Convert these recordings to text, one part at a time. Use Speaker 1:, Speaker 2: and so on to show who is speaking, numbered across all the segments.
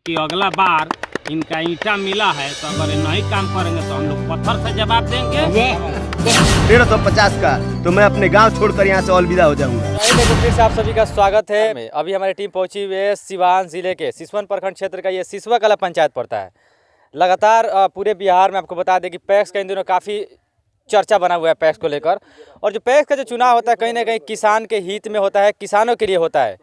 Speaker 1: कि अगला बार इनका ईंटा मिला है तो अगर नहीं काम करेंगे तो हम लोग पत्थर से जवाब देंगे।
Speaker 2: 150 का तो मैं अपने गांव छोड़कर यहाँ से अलविदा हो जाऊंगा।
Speaker 3: फिर से आप सभी का स्वागत है। अभी हमारी टीम पहुंची हुई है सिवान जिले के सिसवन प्रखंड क्षेत्र का ये सिसवा कला पंचायत पड़ता है। लगातार पूरे बिहार में आपको बता दें कि पैक्स का इन दिनों काफ़ी चर्चा बना हुआ है पैक्स को लेकर। और जो पैक्स का जो चुनाव होता है कहीं ना कहीं किसान के हित में होता है, किसानों के लिए होता है।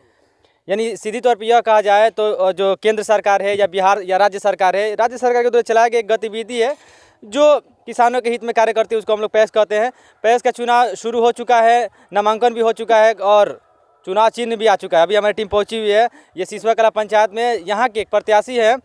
Speaker 3: यानी सीधी तौर पर यह कहा जाए तो जो केंद्र सरकार है या बिहार या राज्य सरकार है, राज्य सरकार के द्वारा चलाया गया एक गतिविधि है जो किसानों के हित में कार्य करती है, उसको हम लोग पैक्स कहते हैं। पैक्स का चुनाव शुरू हो चुका है, नामांकन भी हो चुका है और चुनाव चिन्ह भी आ चुका है। अभी हमारी टीम पहुंची हुई है ये सिसवा कला पंचायत में। यहाँ के एक प्रत्याशी हैं,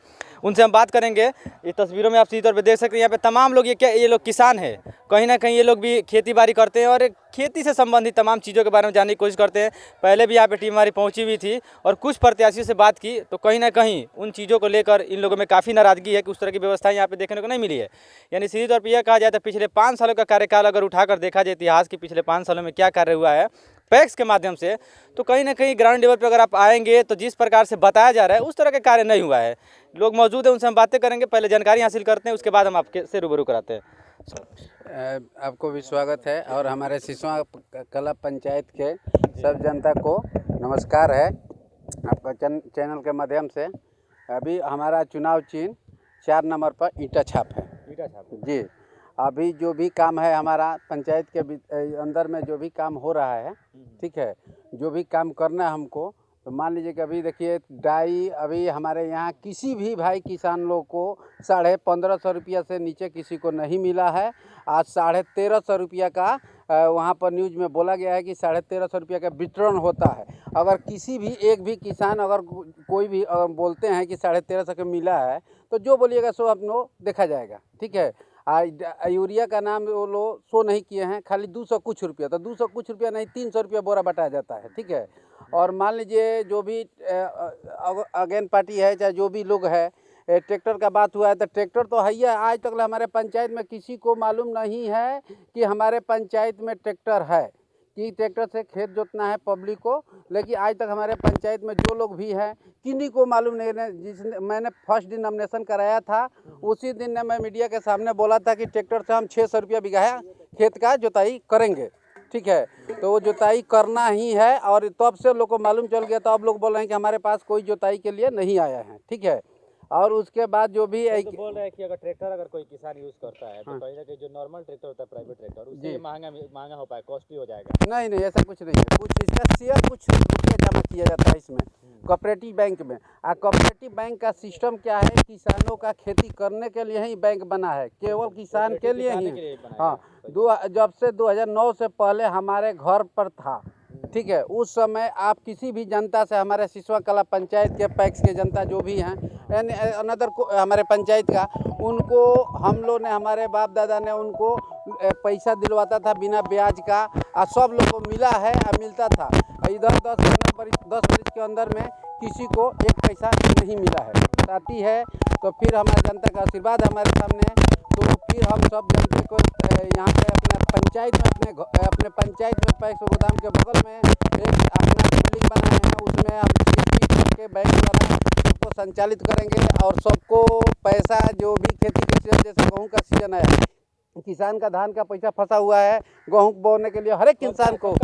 Speaker 3: उनसे हम बात करेंगे। इस तस्वीरों में आप सीधी तौर पे देख सकते हैं यहाँ पे तमाम लोग ये लोग किसान हैं। कहीं ना कहीं ये लोग भी खेती बाड़ी करते हैं और खेती से संबंधित तमाम चीज़ों के बारे में जानने की कोशिश करते हैं। पहले भी यहाँ पे टीम हमारी पहुंची हुई थी और कुछ प्रत्याशियों से बात की तो कहीं ना कहीं उन चीज़ों को लेकर इन लोगों में काफ़ी नाराज़गी है कि उस तरह की व्यवस्था यहाँ पे देखने को नहीं मिली है। यानी सीधी तौर पर यह कहा जाए तो पिछले 5 सालों का कार्यकाल अगर उठाकर देखा जाए इतिहास के पिछले 5 सालों में क्या कार्य हुआ है पैक्स के माध्यम से, तो कहीं ना कहीं ग्राउंड लेवल पर अगर आप आएंगे तो जिस प्रकार से बताया जा रहा है उस तरह के कार्य नहीं हुआ है। लोग मौजूद हैं, उनसे हम बातें करेंगे। पहले जानकारी हासिल करते हैं, उसके बाद हम आपके से रूबरू कराते हैं।
Speaker 4: आपको भी स्वागत है और हमारे सिसवा कला पंचायत के सब जनता को नमस्कार है आपका चैनल के माध्यम से। अभी हमारा चुनाव चिन्ह 4 नंबर पर ईंटा छाप है।
Speaker 3: ईंटा छाप
Speaker 4: जी, अभी जो भी काम है हमारा पंचायत के अंदर में जो भी काम हो रहा है, ठीक है, जो भी काम करना है हमको, तो मान लीजिए कि अभी देखिए डाई अभी हमारे यहाँ किसी भी भाई किसान लोग को 1550 रुपया से नीचे किसी को नहीं मिला है। आज 1350 रुपया का वहाँ पर न्यूज़ में बोला गया है कि 1350 रुपया का वितरण होता है। अगर किसी भी एक भी किसान अगर कोई भी अगर बोलते हैं कि 1350 का मिला है तो जो बोलिएगा सो अपनो देखा जाएगा, ठीक है। यूरिया का नाम वो लोग शो नहीं किए हैं, खाली 200 कुछ रुपया, तो 200 कुछ रुपया नहीं 300 रुपया बोरा बटाया जाता है, ठीक है। और मान लीजिए जो भी अगेन पार्टी है चाहे जो भी लोग है, ट्रैक्टर का बात हुआ है तो ट्रैक्टर तो है ही है। आज तक हमारे पंचायत में किसी को मालूम नहीं है कि हमारे पंचायत में ट्रैक्टर है, कि ट्रैक्टर से खेत जोतना है पब्लिक को। लेकिन आज तक हमारे पंचायत में जो लोग भी हैं किन्हीं को मालूम नहीं है। जिस मैंने फर्स्ट दिन नॉमिनेशन कराया था उसी दिन ने मैं मीडिया के सामने बोला था कि ट्रैक्टर से हम 600 रुपया बीघा खेत का जोताई करेंगे, ठीक है। तो वो जोताई करना ही है और तब से लोग को मालूम चल गया। तो अब लोग बोल रहे हैं कि हमारे पास कोई जोताई के लिए नहीं आया है, ठीक है। और उसके बाद जो भी
Speaker 3: तो बोल रहे हैं कि अगर ट्रैक्टर अगर कोई किसान यूज़ करता है तो कहीं ना कहीं जो नॉर्मल ट्रैक्टर होता है प्राइवेट ट्रैक्टर उससे महंगा हो पाए, कॉस्टली हो जाएगा।
Speaker 4: नहीं ऐसा कुछ नहीं है। कुछ इसका शेयर कुछ रुपया जमा किया जाता है इसमें कोऑपरेटिव बैंक में। कोऑपरेटिव बैंक का सिस्टम क्या है, किसानों का खेती करने के लिए ही बैंक बना है, केवल किसान के लिए ही। हाँ, जब से 2009 से पहले हमारे घर पर था, ठीक है, उस समय आप किसी भी जनता से हमारे सिसवा कला पंचायत के पैक्स के जनता जो भी हैं यानी अनदर को हमारे पंचायत का, उनको हम लोग ने हमारे बाप दादा ने उनको पैसा दिलवाता था बिना ब्याज का और सब लोग को मिला है और मिलता था। इधर 10 बरिस के अंदर में किसी को एक पैसा नहीं मिला है। साथी है तो फिर हमारे जनता का आशीर्वाद हमारे सामने, तो फिर हम सब जनता को यहाँ पे अपने पंचायत में पैक्स गोदाम के बगल में एक अपना बिल्डिंग बनाए हैं। उसमें हम CSP के बैंक द्वारा सबको संचालित करेंगे और सबको पैसा जो भी खेती के सीजन, जैसे गेहूँ का सीजन आया, किसान का धान का पैसा फंसा हुआ है गेहूँ बोने के लिए हर एक इंसान को।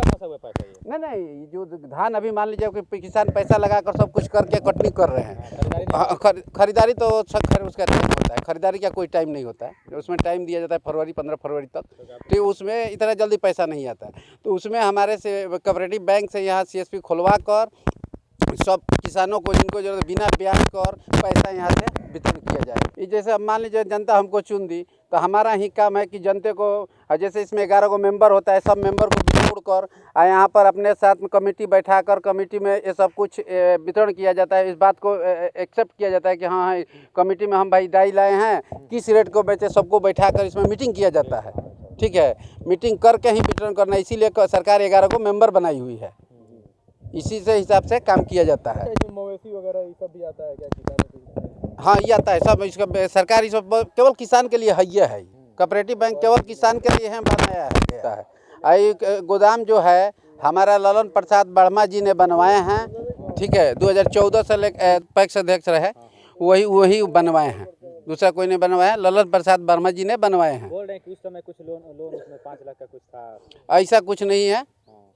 Speaker 4: नहीं, जो धान अभी मान लीजिए कि किसान पैसा लगाकर सब कुछ करके कटनी कर रहे हैं। खरीदारी तो उसका टाइम होता है, खरीदारी का कोई टाइम नहीं होता है। उसमें टाइम दिया जाता है 15 फरवरी तक, तो उसमें इतना जल्दी पैसा नहीं आता है। तो उसमें हमारे से कोऑपरेटिव बैंक से यहाँ CSP खुलवा कर सब किसानों को जिनको जो बिना ब्याज कर पैसा यहाँ से वितरण किया जाए। जैसे अब मान लीजिए जनता हमको चुन दी तो हमारा ही काम है कि जनता को, जैसे इसमें 11 को मेंबर होता है, सब मेंबर को जोड़ कर यहाँ पर अपने साथ में कमेटी बैठाकर कमेटी में ये सब कुछ वितरण किया जाता है। इस बात को एक्सेप्ट किया जाता है कि हाँ कमेटी में हम भाई डाई लाए हैं, किस रेट को बेचे, सबको बैठाकर इसमें मीटिंग किया जाता है, ठीक है। मीटिंग करके ही वितरण करना, इसीलिए सरकार 11 को मेंबर बनाई हुई है। इसी से हिसाब से काम किया जाता है।
Speaker 3: मवेशी वगैरह ये सब भी आता है क्या किसानों के?
Speaker 4: हाँ, ये आता है सब। इसका सरकार इस केवल किसान के लिए है। कोऑपरेटिव बैंक केवल किसान के लिए है बनाया है। ये गोदाम जो है हमारा ललन प्रसाद वर्मा जी ने बनवाए हैं, ठीक है। 2014 से पैक्स अध्यक्ष रहे, वही वही बनवाए हैं, दूसरा कोई नहीं बनवाया। ललन प्रसाद वर्मा जी ने बनवाए हैं।
Speaker 3: बोल रहे हैं कि उस समय कुछ लोन उसमें 5 लाख का कुछ था।
Speaker 4: ऐसा कुछ नहीं है,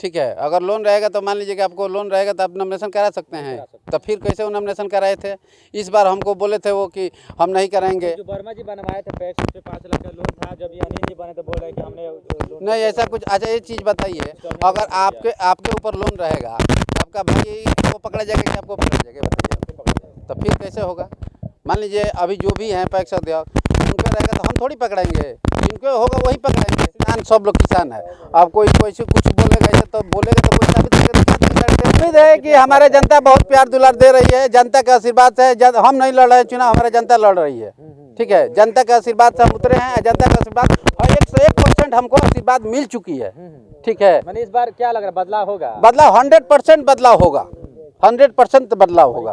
Speaker 4: ठीक है। अगर लोन रहेगा तो मान लीजिए कि आपको लोन रहेगा तो आप नॉमिनेशन करा सकते हैं, तो फिर कैसे वो नॉमिनेशन कराए थे? इस बार हमको बोले थे वो कि हम नहीं कराएंगे।
Speaker 3: जो वर्मा जी बनवाए थे पैसे पे 5 लाख का लोन था, जब ये अनिल जी बने तो बोल रहे हैं कि हमने लोन
Speaker 4: नहीं ऐसा कुछ। अच्छा ये चीज़ बताइए, अगर आपके ऊपर लोन रहेगा, आपका भाई को पकड़ा जाएगा कि आपको पकड़ा जाएगा? बताइए, तो फिर कैसे होगा? मान लीजिए अभी जो भी हैं पैक्स अध्यक्ष, उनको रहेगा तो हम थोड़ी पकड़ाएंगे, जिनको होगा वही पकड़ाएंगे। किसान सब लोग किसान है। अब कोई कुछ बोलेगा ये तो बोलेगा तो कोई साबित करेगा। उम्मीद है कि हमारे जनता बहुत प्यार दुलार दे रही है, जनता का आशीर्वाद है। हम नहीं लड़ रहे हैं चुनाव, हमारे जनता लड़ रही है, ठीक है। जनता का आशीर्वाद से हम उतरे हैं, जनता का आशीर्वाद और 101% हमको आशीर्वाद मिल चुकी है, ठीक है।
Speaker 3: मैंने इस बार क्या लग रहा है, बदलाव होगा?
Speaker 4: बदलाव 100% बदलाव होगा, 100% बदलाव होगा।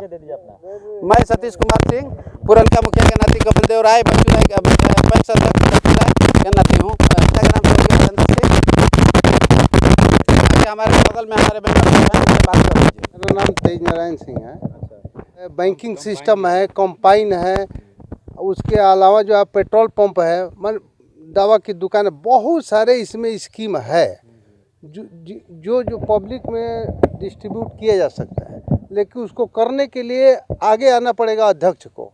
Speaker 4: मैं सतीश कुमार सिंह, पुरनका मुखिया के नाती, कपिल देव राय, बच्चू राय के नाती हूँ। इंस्टाग्राम से हमारे बगल में हमारे मेंबर हैं, बात कर लीजिए।
Speaker 5: मेरा नाम तेज नारायण सिंह है। बैंकिंग सिस्टम है, कंपाइन है, उसके अलावा जो है पेट्रोल पंप है, मन दवा की दुकान है, बहुत सारे इसमें स्कीम है जो पब्लिक में डिस्ट्रीब्यूट किया जा सकता है। लेकिन उसको करने के लिए आगे आना पड़ेगा अध्यक्ष को।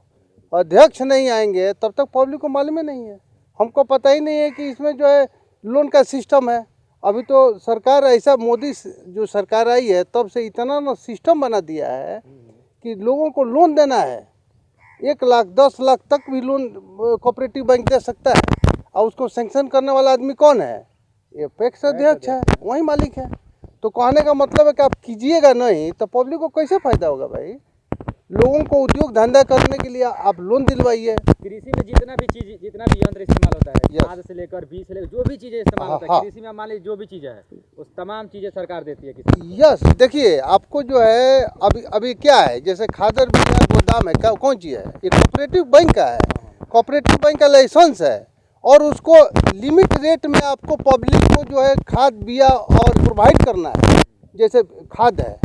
Speaker 5: अध्यक्ष नहीं आएंगे तब तक पब्लिक को मालूम ही नहीं है। हमको पता ही नहीं है कि इसमें जो है लोन का सिस्टम है। अभी तो सरकार ऐसा, मोदी जो सरकार आई है तब से इतना ना सिस्टम बना दिया है कि लोगों को लोन देना है। 1 लाख 10 लाख तक भी लोन कोऑपरेटिव बैंक दे सकता है। और उसको सैंक्शन करने वाला आदमी कौन है? ये पैक्स अध्यक्ष है, वही मालिक है। तो कहने का मतलब है कि आप कीजिएगा नहीं तो पब्लिक को कैसे फायदा होगा भाई? लोगों को उद्योग धंधा करने के लिए आप लोन दिलवाइए।
Speaker 3: कृषि में जितना भी यंत्र इस्तेमाल होता है, खाद से लेकर बीज से लेकर जो भी चीजें इस्तेमाल होता है कृषि में, मान लीजिए जो भी चीजें है उस तमाम चीजें सरकार देती है किसान।
Speaker 5: यस, देखिए आपको जो है अभी क्या है, जैसे खादर बीज गोदाम है, कौन चीज़ है? ये कोऑपरेटिव बैंक का है। कोऑपरेटिव बैंक का लाइसेंस है और उसको लिमिट रेट में आपको पब्लिक को जो है खाद बिया और प्रोवाइड करना है। जैसे खाद है,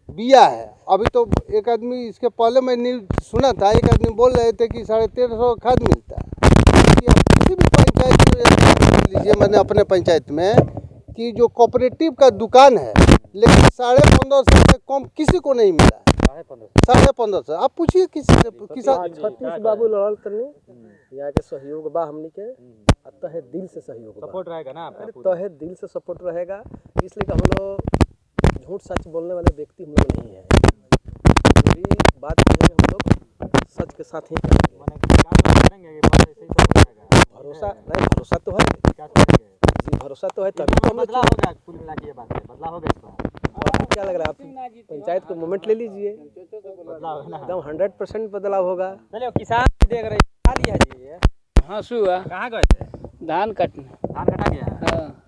Speaker 5: बिया है। अभी तो एक आदमी, इसके पहले मैं न्यूज़ सुना था, एक आदमी बोल रहे थे कि 1350 खाद मिलता है। कि आप किसी भी पंचायत में लीजिए, मैंने अपने पंचायत में कि जो कोऑपरेटिव का दुकान है, लेकिन 1550 से कम किसी को नहीं मिला। 1550 आप पूछिए किसी से। किसान
Speaker 6: सतीश बाबू लड़ल तनी यहाँ के सहयोग बा, हमनी के तहे दिल से सहयोग बा।
Speaker 3: सपोर्ट रहेगा ना?
Speaker 6: तहे दिल से सपोर्ट रहेगा, इसलिए कि हम लोग झूठ सच बोलने वाले व्यक्ति हम लोग नहीं है। पूरी बात करेंगे हम लोग सच के साथ ही करेंगे। भरोसा नहीं, भरोसा तो है जी, भरोसा तो है तभी तो हम लोग।
Speaker 3: बदलाव होगा, कुल मिला के ये बात है, बदलाव होगा इस बार।
Speaker 6: आपको क्या लग रहा है? आप पंचायत को मोमेंट ले लीजिए, एकदम 100% बदलाव होगा।
Speaker 3: चलिए किसान भी देख रहे हैं, लिया जी ये।
Speaker 7: हाँ सुआ
Speaker 3: कहाँ गए थे?
Speaker 7: धान काटने।
Speaker 3: धान कटा गया?
Speaker 7: हाँ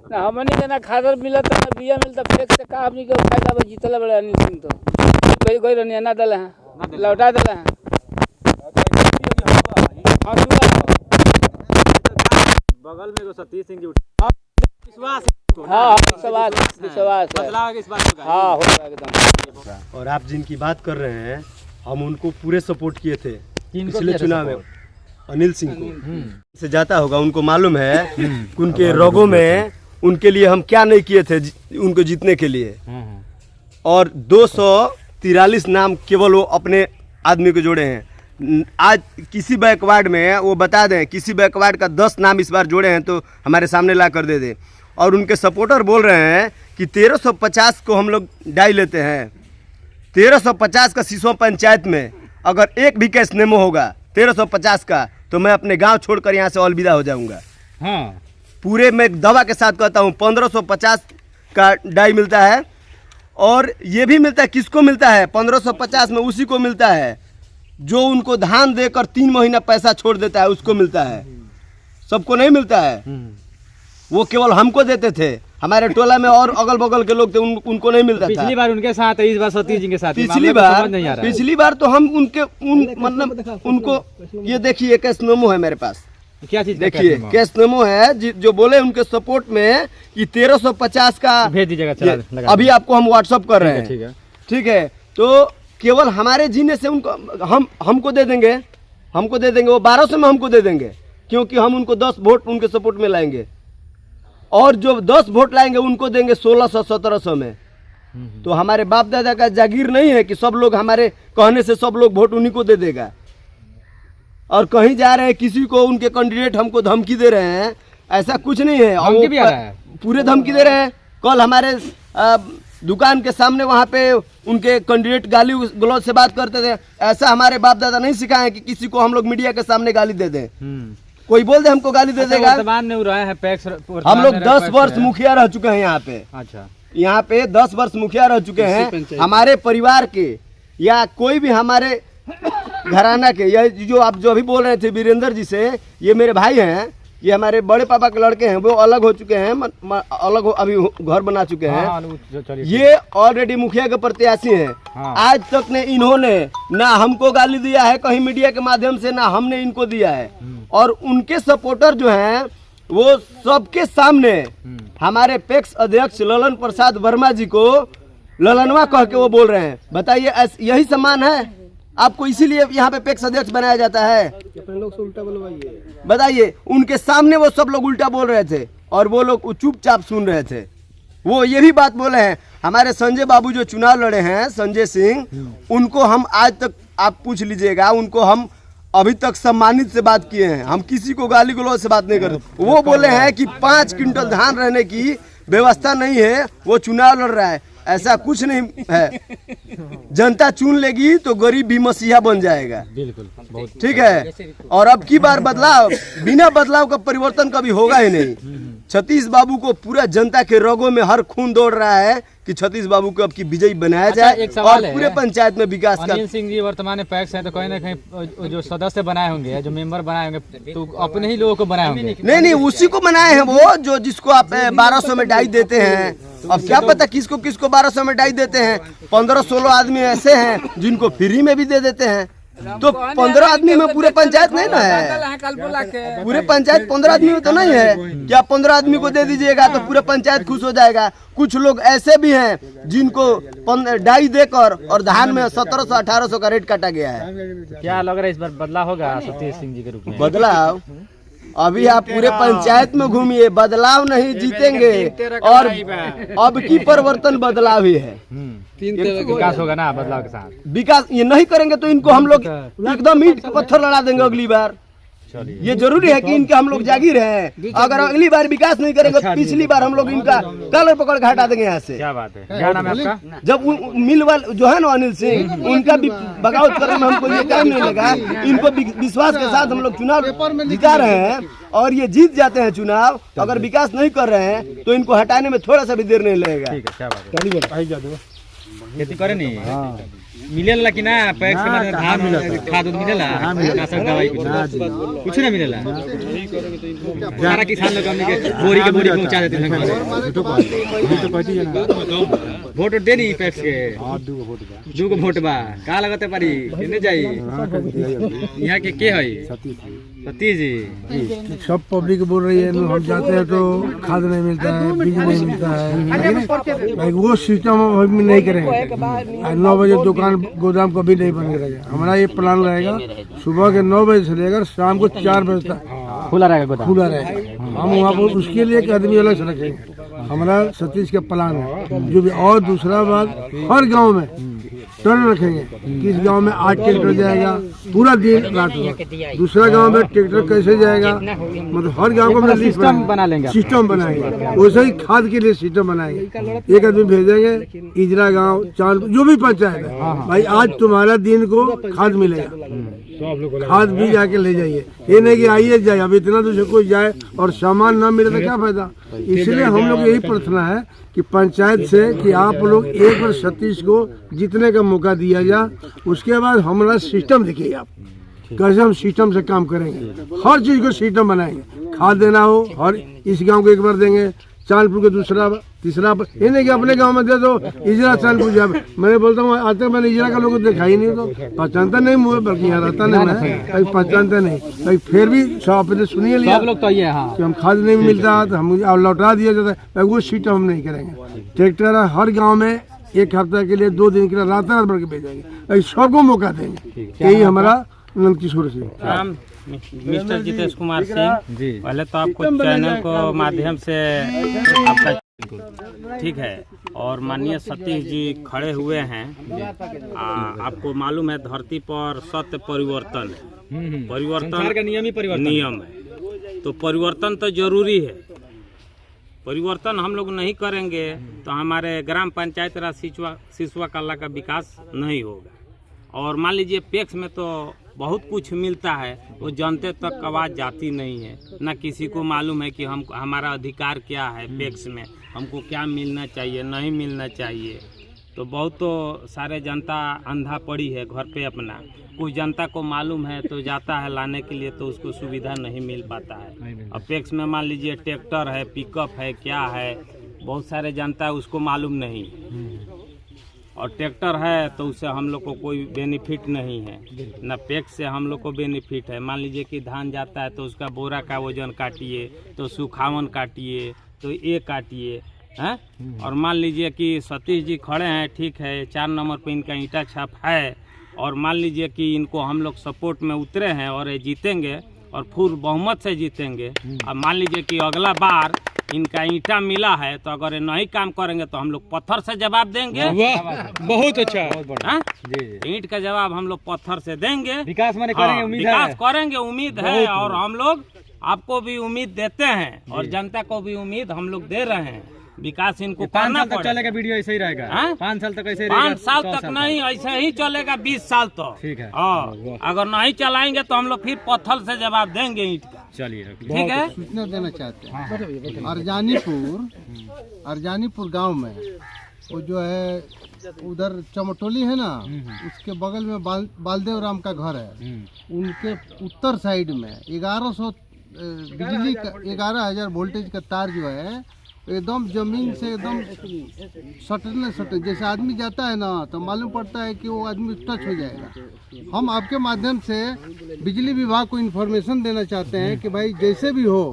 Speaker 7: ना हमनी के ना खादर मिलता ना बिया मिलता, फेंक से का हमनी के फायदा बा। जीतला बड़े अनिल सिंह तो गई रहनी ना दल है, लौटा दल है। हाँ सुआ
Speaker 3: बगल में जो सतीश सिंह जी उठे, विश्वास
Speaker 7: हाँ विश्वास है।
Speaker 3: बदलाव इस बार होगा।
Speaker 7: हाँ होगा एकदम।
Speaker 2: और आप जिनकी बात कर रहे हैं, हम उनको पूरे सपोर्ट किए थे पिछले चुनाव में। अनिल सिंह को से जाता होगा, उनको मालूम है उनके रगों में उनके लिए हम क्या नहीं किए थे उनको जीतने के लिए। और 243 नाम केवल वो अपने आदमी को जोड़े हैं। आज किसी बैकवर्ड में वो बता दें, किसी बैकवर्ड का 10 नाम इस बार जोड़े हैं तो हमारे सामने ला कर दे दें। और उनके सपोर्टर बोल रहे हैं कि 1350 को हम लोग डाई लेते हैं। 1350 का सिसवा पंचायत में अगर एक भी केस नेमो होगा 1350 का, तो मैं अपने गांव छोड़कर यहाँ से अलविदा हो जाऊंगा।
Speaker 1: हाँ
Speaker 2: पूरे मैं दवा के साथ कहता हूँ 1550 का डाई मिलता है। और ये भी मिलता है, किसको मिलता है? 1550 में उसी को मिलता है जो उनको धान देकर 3 महीना पैसा छोड़ देता है, उसको मिलता है। सबको नहीं मिलता है, वो केवल हमको देते थे। हमारे टोला में और अगल बगल के लोग थे, उनको नहीं मिलता था।
Speaker 3: पिछली बार उनके साथ है, इस बार सतीश जी के साथ।
Speaker 2: पिछली बार तो हम मतलब उनको ये देखिए कैश नोमो है मेरे पास।
Speaker 3: क्या चीज?
Speaker 2: देखिए कैश नोमो है जो बोले उनके सपोर्ट में कि 1350 का
Speaker 3: भेज दीजिएगा।
Speaker 2: अभी आपको हम व्हाट्सअप कर रहे हैं, ठीक है। तो केवल हमारे जीने से उनको हमको दे देंगे, वो 1200 में हमको दे देंगे, क्योंकि हम उनको 10 वोट उनके सपोर्ट में लाएंगे, और जो 10 वोट लाएंगे उनको देंगे 1600-1700 में। तो हमारे बाप दादा का जागीर नहीं है कि सब लोग हमारे कहने से सब लोग वोट उन्हीं को दे देगा। और कहीं जा रहे हैं किसी को उनके कैंडिडेट हमको धमकी दे रहे हैं, ऐसा कुछ नहीं है।
Speaker 3: धमकी भी आ रहा है,
Speaker 2: पूरे धमकी दे रहे हैं। कल हमारे दुकान के सामने वहाँ पे उनके कैंडिडेट गाली गलौज से बात करते थे। ऐसा हमारे बाप दादा नहीं सिखाए कि किसी को हम लोग मीडिया के सामने गाली दे दें। कोई बोल दे हमको गाली दे देगा।
Speaker 3: वर्तमान में रहे हैं पैक्स,
Speaker 2: हम लोग 10 वर्ष मुखिया रह चुके हैं यहाँ पे।
Speaker 3: अच्छा,
Speaker 2: यहाँ पे 10 वर्ष मुखिया रह चुके हैं। हमारे परिवार के या कोई भी हमारे घराना के, या जो आप जो अभी बोल रहे थे वीरेंद्र जी से, ये मेरे भाई हैं, ये हमारे बड़े पापा के लड़के हैं, वो अलग हो चुके हैं, अलग अभी घर बना चुके हैं। ये ऑलरेडी मुखिया के प्रत्याशी हैं। आज तक ने इन्होंने ना हमको गाली दिया है कहीं मीडिया के माध्यम से, ना हमने इनको दिया है। और उनके सपोर्टर जो हैं वो सबके सामने हमारे पैक्स अध्यक्ष ललन प्रसाद वर्मा जी को ललनवा कह के वो बोल रहे हैं। बताइए, यही सम्मान है आपको? इसीलिए यहाँ पे पैक्स अध्यक्ष बनाया जाता है?
Speaker 6: अपने लोग से उल्टा बोलवाइए।
Speaker 2: बताइए, उनके सामने वो सब लोग उल्टा बोल रहे थे और वो लोग चुपचाप सुन रहे थे। वो ये भी बात बोले हैं, हमारे संजय बाबू जो चुनाव लड़े हैं, संजय सिंह, उनको हम आज तक आप पूछ लीजिएगा, उनको हम अभी तक सम्मानित से बात किए हैं। हम किसी को गाली गलौज से बात नहीं करते। वो बोले हैं कि 5 क्विंटल धान रहने की व्यवस्था नहीं है, वो चुनाव लड़ रहा है। ऐसा कुछ नहीं है। जनता चुन लेगी तो गरीब भी मसीहा बन जाएगा।
Speaker 3: बिल्कुल,
Speaker 2: ठीक है। और अब की बार बदलाव, बिना बदलाव का परिवर्तन कभी होगा ही नहीं। सतीश बाबू को पूरा जनता के रगों में हर खून दौड़ रहा है कि सतीश बाबू को अब की विजयी बनाया जाए और पूरे पंचायत में विकास का।
Speaker 3: अनिल सिंह जी वर्तमान में पैक्स है, तो कहीं ना कहीं जो सदस्य बनाए होंगे, जो मेंबर बनाए होंगे, तो अपने ही लोगों को बनाए होंगे।
Speaker 2: नहीं, उसी को बनाए हैं वो, जो जिसको आप 1200 में डाई देते हैं। अब क्या पता किसको 1200 में डाई देते हैं। 15-16 आदमी ऐसे हैं जिनको फ्री में भी दे देते हैं। तो 15 आदमी में पूरे पंचायत नहीं ना है। पूरे पंचायत 15 आदमी में तो नहीं है। क्या 15 आदमी को दे दीजिएगा तो पूरा पंचायत खुश हो जाएगा? कुछ लोग ऐसे भी हैं जिनको डाई देकर और धान में 1700-1800 का रेट काटा गया है।
Speaker 3: क्या लग रहा है इस बार बदलाव होगा सतीश सिंह जी के रूप में?
Speaker 2: बदलाव अभी आप पूरे पंचायत में घूमिए, बदलाव नहीं जीतेंगे। और अब की परिवर्तन बदलाव ही है।
Speaker 3: विकास होगा ना बदलाव के साथ।
Speaker 2: विकास ये नहीं करेंगे तो इनको हम लोग एकदम ईंट पत्थर लड़ा देंगे अगली बार। ये जरूरी है कि इनके हम लोग जागीर हैं। अगर अगली बार विकास नहीं करेंगे तो पिछली बार हम लोग इनका कलर पकड़ के हटा देंगे यहाँ से।
Speaker 3: क्या बात है, क्या नाम है आपका?
Speaker 2: जब मिल वाले जो है ना अनिल सिंह, उनका भी बगावत करने में हमको ये टाइम नहीं लगा। इनको विश्वास के साथ हम लोग चुनाव जिता रहे हैं और ये जीत जाते हैं चुनाव। अगर विकास नहीं कर रहे हैं तो इनको हटाने में थोड़ा सा भी देर नहीं लगेगा।
Speaker 3: क्या बात है, खेती करे नहीं मिलेला कि ना? पैक्स के माध्यम धान खाद मिलेला, कीटनाशक दवाई कुछ ना मिलेला। सारा किसान लोग हमने के बोरी पहुंचा देते हैं। वोट देनी पैक्स के? 2 वोट बा। का लगते पारी केने जाई? यहाँ के है सतीश जी।
Speaker 8: सब पब्लिक बोल रही है हम जाते हैं तो खाद नहीं मिलता है, बीज नहीं मिलता है। भाई वो सिस्टम हम नहीं करेंगे। 9 बजे दुकान गोदाम कभी नहीं बंद रहेगा। हमारा ये प्लान रहेगा, सुबह के 9 बजे से लेकर शाम को 4 बजे तक
Speaker 3: खुला रहेगा गोदाम,
Speaker 8: खुला रहेगा। हम वहाँ पर उसके लिए एक आदमी अलग से रखेंगे। हमारा सतीश का प्लान है जो भी। और दूसरा बात, हर गाँव में टर्न रखेंगे। किस गांव में 8 ट्रैक्टर जाएगा पूरा दिन रात में, दूसरा गांव में ट्रैक्टर कैसे जाएगा, मतलब हर गांव को
Speaker 3: सिस्टम बना लेंगे,
Speaker 8: सिस्टम बनाएंगे। वैसे ही खाद के लिए सिस्टम बनाएंगे। एक आदमी भेजेंगे इजरा गांव, चांद, जो भी पंचायत है, भाई आज तुम्हारा दिन को खाद मिलेगा, खाद भी जाके ले जाइए। ये नहीं कि आइए जाए, अब इतना दूर से कोई जाए और सामान ना मिले तो क्या फायदा। इसलिए हम लोग यही प्रार्थना है कि पंचायत से कि आप लोग एक बार सतीश को जीतने का मौका दिया जाए। उसके बाद हमारा सिस्टम देखिए आप कैसे हम सिस्टम से काम करेंगे। हर चीज़ को सिस्टम बनाएंगे। खाद देना हो हर इस गांव को एक बार देंगे, चांदपुर को दूसरा, तीसरा। ये नहीं कि अपने गांव में दे दो इजरा चांदपुर जाए। मैं बोलता हूँ आज तक मैंने इजरा का लोगों को देखा ही नहीं, तो पहचानता नहीं मुझे, बल्कि यहाँ रहता नहीं, मैं पहचानता नहीं। भाई फिर भी सब सुनिए लिया
Speaker 3: लोग तो ये
Speaker 8: कि हम खाद नहीं मिलता तो हम लौटा दिया जाता है। वो सिस्टम हम नहीं करेंगे। ट्रैक्टर हर गाँव में 1 हफ्ता के लिए 2 दिन के लिए रात भर के भेजेंगे, सबको मौका देंगे। यही हमारा नंद किशोर सिंह।
Speaker 1: नाम मिस्टर जितेश कुमार सिंह जी। पहले तो आपको चैनल को माध्यम से आपका ठीक है, और माननीय सतीश जी खड़े हुए हैं। आपको मालूम है धरती पर सत्य परिवर्तन है, परिवर्तन का नियम ही परिवर्तन नियम है, तो परिवर्तन तो जरूरी है। परिवर्तन हम लोग नहीं करेंगे तो हमारे ग्राम पंचायत राज सिसवा कला का विकास नहीं होगा। और मान लीजिए पैक्स में तो बहुत कुछ मिलता है, वो जनते तक आवाज़ जाती नहीं है, ना किसी को मालूम है कि हम हमारा अधिकार क्या है, पैक्स में हमको क्या मिलना चाहिए नहीं मिलना चाहिए। तो बहुत तो सारे जनता अंधा पड़ी है घर पे अपना, कुछ जनता को मालूम है तो जाता है लाने के लिए, तो उसको सुविधा नहीं मिल पाता है। अब पैक्स में मान लीजिए ट्रैक्टर है, पिकअप है, क्या है, बहुत सारे जनता है उसको मालूम नहीं, और ट्रैक्टर है तो उससे हम लोग को कोई बेनिफिट नहीं है, ना पैक्स से हम लोग को बेनिफिट है। मान लीजिए कि धान जाता है तो उसका बोरा का वजन काटिए, तो सुखावन काटिए, तो ये काटिए हैं। और मान लीजिए कि सतीश जी खड़े हैं, ठीक है, 4 नंबर पे इनका ईंटा छाप है, और मान लीजिए कि इनको हम लोग सपोर्ट में उतरे हैं और ये जीतेंगे और फुल बहुमत से जीतेंगे। अब मान लीजिए कि अगला बार इनका ईंटा मिला है तो अगर ये नहीं काम करेंगे तो हम लोग पत्थर से जवाब देंगे।
Speaker 3: बहुत अच्छा,
Speaker 1: ईंट का जवाब हम लोग पत्थर से देंगे।
Speaker 3: विकास मैंने करेंगे, उम्मीद है,
Speaker 1: विकास करेंगे, उम्मीद है, और हम लोग आपको भी उम्मीद देते हैं और जनता को भी उम्मीद हम लोग दे रहे हैं। विकास इनको करना पड़ेगा।
Speaker 3: चलेगा वीडियो ऐसे ही रहेगा, 5 साल तक ऐसे ही
Speaker 1: 5 साल तक नहीं, ऐसे ही चलेगा 20 साल तक।
Speaker 3: ठीक है,
Speaker 1: अगर नहीं चलाएंगे तो हम लोग फिर पत्थर से जवाब देंगे ईंट का।
Speaker 3: चलिए
Speaker 1: ठीक है।
Speaker 5: सूचना देना चाहते हैं। अर्जानीपुर गांव में वो जो है उधर चमटोली है ना, उसके बगल में बालदेव राम का घर है। उनके उत्तर साइड में 1100 बिजली का 11,000 वोल्टेज का तार जो है एकदम जमीन से एकदम सटने जैसे आदमी जाता है ना तो मालूम पड़ता है कि वो आदमी टच हो जाएगा। हम आपके माध्यम से बिजली विभाग को इन्फॉर्मेशन देना चाहते हैं कि भाई जैसे भी हो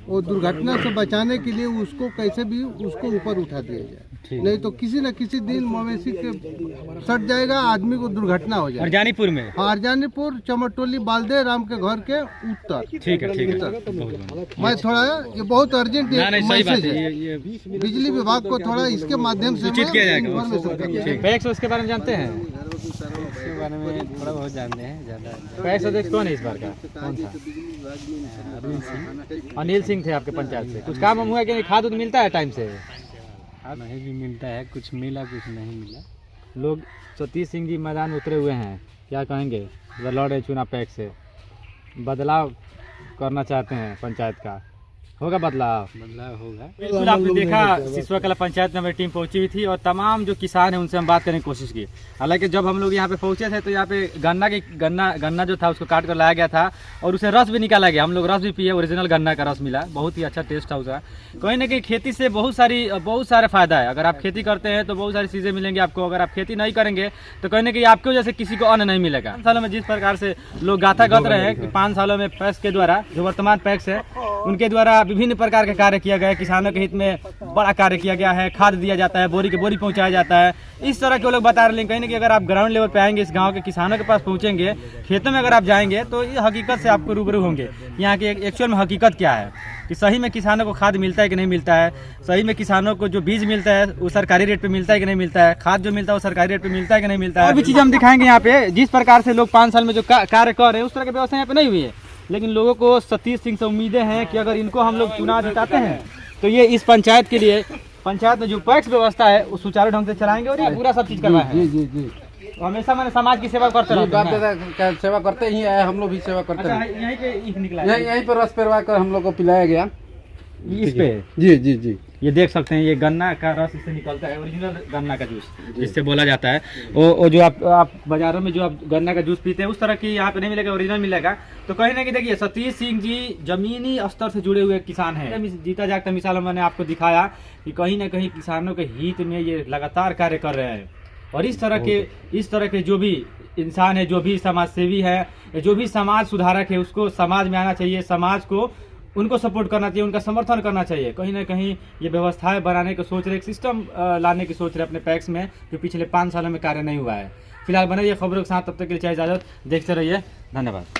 Speaker 5: वो दुर्घटना से बचाने के लिए उसको कैसे भी उसको ऊपर उठा दिया जाए, नहीं तो किसी न किसी दिन मवेशी के सट जाएगा, आदमी को दुर्घटना हो जाएगी।
Speaker 3: अर्जानीपुर में,
Speaker 5: हाँ, अर्जानीपुर चमटोली बालदेव राम के घर के उत्तर। ठीक है। मैं थोड़ा ये बहुत अर्जेंट मैसेज है, बिजली विभाग को थोड़ा इसके माध्यम से
Speaker 3: सूचित किया जाएगा। पैक्स उसके बारे में जानते हैं? इसके बारे में थोड़ा बहुत जानते हैं, ज़्यादा। पैक्स अध्यक्ष कौन है इस बार का? कौन था? अनिल सिंह थे आपके पंचायत से। कुछ काम हुआ कि नहीं? खाद उद मिलता है टाइम से?
Speaker 1: नहीं भी मिलता है, कुछ मिला कुछ नहीं मिला।
Speaker 3: लोग सतीश सिंह जी मैदान उतरे हुए हैं, क्या कहेंगे? लड़ रहे चुनाव पैक्स से, बदलाव करना चाहते हैं पंचायत का, होगा बदलाव?
Speaker 1: बदलाव होगा।
Speaker 3: बिल्कुल, आपने देखा सिसवा कला पंचायत में हमारी टीम पहुंची हुई थी और तमाम जो किसान हैं उनसे हम बात करने की कोशिश की। हालांकि जब हम लोग यहाँ पे पहुंचे थे तो यहाँ पे गन्ना जो था उसको काट कर लाया गया था और उसे रस भी निकाला गया। हम लोग रस भी पिए, ओरिजिनल गन्ना का रस मिला, बहुत ही अच्छा टेस्ट था उसका। कहीं ना कहीं खेती से बहुत सारे फायदा है। अगर आप खेती करते हैं तो बहुत सारी चीज़ें मिलेंगी आपको, अगर आप खेती नहीं करेंगे तो कहीं ना कहीं आपके वजह से किसी को अन्न नहीं मिलेगा। 5 सालों में जिस प्रकार से लोग गाथा गत रहे हैं कि 5 सालों में पैक्स के द्वारा, जो वर्तमान पैक्स है उनके द्वारा विभिन्न प्रकार के कार्य किया गया है। किसानों के हित में बड़ा कार्य किया गया है, खाद दिया जाता है, बोरी के बोरी पहुंचाया जाता है, इस तरह के लोग बता रहे हैं। कहीं ना कहीं अगर आप ग्राउंड लेवल पे आएंगे, इस गांव के किसानों के पास पहुंचेंगे, खेतों में अगर आप जाएंगे तो ये हकीकत से आपको रूबरू होंगे यहाँ की एक्चुअल में हकीकत क्या है, कि सही में किसानों को खाद मिलता है कि नहीं मिलता है, सही में किसानों को जो बीज मिलता है वो सरकारी रेट पे मिलता है कि नहीं मिलता है, खाद जो मिलता है वो सरकारी रेट पे मिलता है कि नहीं मिलता है। और भी चीज़ हम दिखाएंगे यहाँ पे। जिस प्रकार से लोग 5 साल में जो कार्य कर रहे हैं उस तरह की व्यवस्था यहाँ पे नहीं हुई है, लेकिन लोगों को सतीश सिंह से उम्मीदें हैं कि अगर इनको हम लोग चुनाव जिताते हैं तो ये इस पंचायत के लिए, पंचायत में जो पैक्स व्यवस्था है वो सुचारू ढंग से चलाएंगे और ये पूरा सब चीज करवाएंगे। जी। तो हमेशा मैंने समाज की सेवा करते रहते,
Speaker 4: सेवा करते ही आए, हम लोग भी सेवा करते हैं।
Speaker 3: यहीं पे निकला,
Speaker 4: यहीं पर रस पेरवा कर हम लोग को पिलाया गया
Speaker 3: इस पे।
Speaker 4: जी।
Speaker 3: ये देख सकते हैं, ये गन्ना का रस इससे निकलता है, ओरिजिनल गन्ना का जूस जिससे बोला जाता है। वो जो आप बाजारों में जो आप गन्ना का जूस पीते हैं उस तरह की यहाँ पे नहीं मिलेगा, ओरिजिनल मिलेगा। तो कहीं ना कहीं देखिए सतीश सिंह जी जमीनी स्तर से जुड़े हुए किसान हैं। जीता जागता मिसाल मैंने आपको दिखाया कि कहीं ना कहीं किसानों के हित में ये लगातार कार्य कर रहे हैं। और इस तरह के जो भी इंसान है, जो भी समाज सेवी है, जो भी समाज सुधारक है, उसको समाज में आना चाहिए, समाज को उनको सपोर्ट करना चाहिए, उनका समर्थन करना चाहिए। कहीं ना कहीं ये व्यवस्थाएं बनाने की सोच रहे, एक सिस्टम लाने की सोच रहे अपने पैक्स में, जो पिछले 5 सालों में कार्य नहीं हुआ है। फिलहाल बने ये खबरों के साथ, तब तक के लिए चाहे इजाजत, देखते रहिए, धन्यवाद।